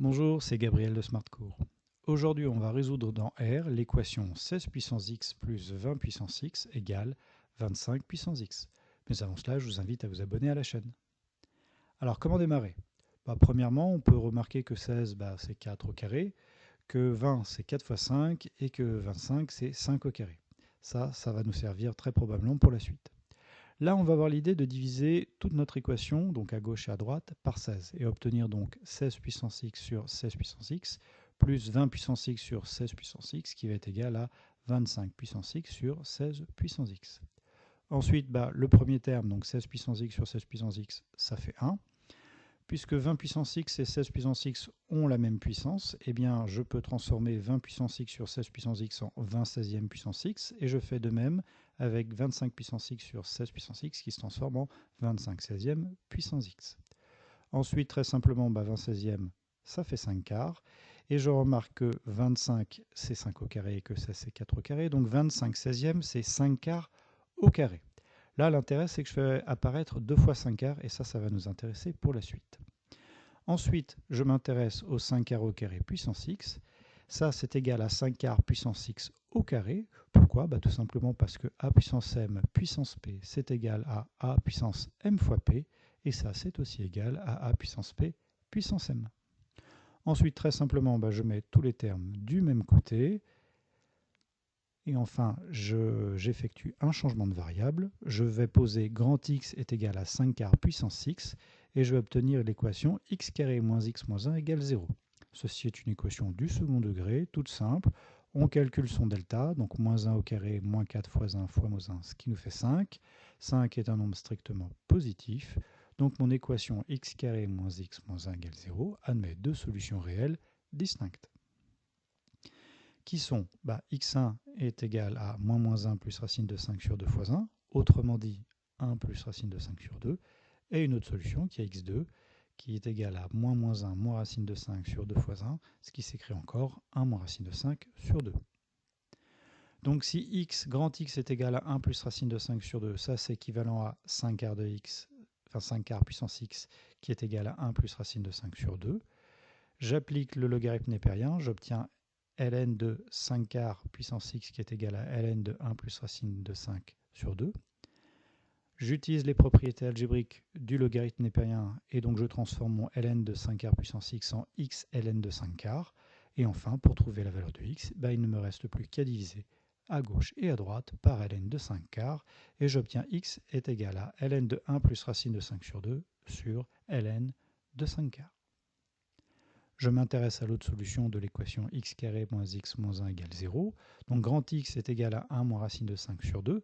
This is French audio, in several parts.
Bonjour, c'est Gabriel de SmartCours. Aujourd'hui, on va résoudre dans R l'équation 16 puissance x plus 20 puissance x égale 25 puissance x. Mais avant cela, je vous invite à vous abonner à la chaîne. Alors, comment démarrer? Premièrement, on peut remarquer que 16, c'est 4 au carré, que 20, c'est 4 fois 5, et que 25, c'est 5 au carré. Ça va nous servir très probablement pour la suite. Là, on va avoir l'idée de diviser toute notre équation, donc à gauche et à droite, par 16, et obtenir donc 16 puissance x sur 16 puissance x, plus 20 puissance x sur 16 puissance x, qui va être égal à 25 puissance x sur 16 puissance x. Ensuite, le premier terme, donc 16 puissance x sur 16 puissance x, ça fait 1. Puisque 20 puissance x et 16 puissance x ont la même puissance, eh bien, je peux transformer 20 puissance x sur 16 puissance x en 20 16e puissance x, et je fais de même avec 25 puissance x sur 16 puissance x qui se transforme en 25 16e puissance x. Ensuite, très simplement, 20 16e, ça fait 5 quarts, et je remarque que 25 c'est 5 au carré et que 16 c'est 4 au carré, donc 25 16e c'est 5 quarts au carré. Là, l'intérêt, c'est que je fais apparaître 2 fois 5 quarts, et ça va nous intéresser pour la suite. Ensuite, je m'intéresse au 5 quarts au carré puissance x. Ça, c'est égal à 5 quarts puissance x au carré. Pourquoi? Tout simplement parce que a puissance m puissance p, c'est égal à a puissance m fois p, et ça, c'est aussi égal à a puissance p puissance m. Ensuite, très simplement, je mets tous les termes du même côté. Et enfin, j'effectue un changement de variable. Je vais poser grand X est égal à 5 quarts puissance x, et je vais obtenir l'équation x carré moins x moins 1 égale 0. Ceci est une équation du second degré, toute simple. On calcule son delta, donc moins 1 au carré, moins 4 fois 1 fois moins 1, ce qui nous fait 5. 5 est un nombre strictement positif. Donc mon équation x carré moins x moins 1 égale 0 admet deux solutions réelles distinctes, qui sont x1 est égal à moins 1 plus racine de 5 sur 2 fois 1, autrement dit 1 plus racine de 5 sur 2, et une autre solution qui est x2, qui est égal à moins 1 moins racine de 5 sur 2 fois 1, ce qui s'écrit encore 1 moins racine de 5 sur 2. Donc si grand X est égal à 1 plus racine de 5 sur 2, ça c'est équivalent à 5 quarts de x, enfin 5 quarts puissance x, qui est égal à 1 plus racine de 5 sur 2. J'applique le logarithme népérien, j'obtiens ln de 5 quarts puissance x qui est égal à ln de 1 plus racine de 5 sur 2. J'utilise les propriétés algébriques du logarithme népérien, et donc je transforme mon ln de 5 quarts puissance x en x ln de 5 quarts. Et enfin, pour trouver la valeur de x, il ne me reste plus qu'à diviser à gauche et à droite par ln de 5 quarts, et j'obtiens x est égal à ln de 1 plus racine de 5 sur 2 sur ln de 5 quarts. Je m'intéresse à l'autre solution de l'équation x carré moins x moins 1 égale 0. Donc grand X est égal à 1 moins racine de 5 sur 2.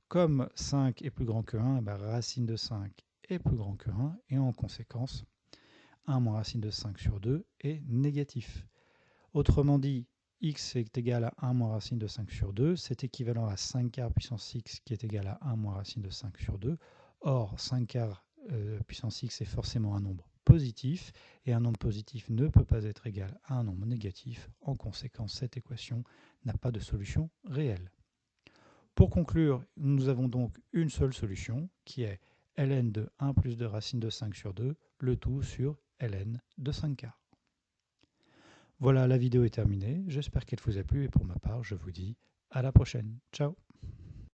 Comme 5 est plus grand que 1, racine de 5 est plus grand que 1. Et en conséquence, 1 moins racine de 5 sur 2 est négatif. Autrement dit, x est égal à 1 moins racine de 5 sur 2. C'est équivalent à 5 quarts puissance x qui est égal à 1 moins racine de 5 sur 2. Or, 5 quarts puissance x est forcément un nombre positif, et un nombre positif ne peut pas être égal à un nombre négatif. En conséquence, cette équation n'a pas de solution réelle. Pour conclure, nous avons donc une seule solution, qui est ln de 1 plus de racine de 5 sur 2, le tout sur ln de 5 quarts. Voilà, la vidéo est terminée. J'espère qu'elle vous a plu, et pour ma part, je vous dis à la prochaine. Ciao!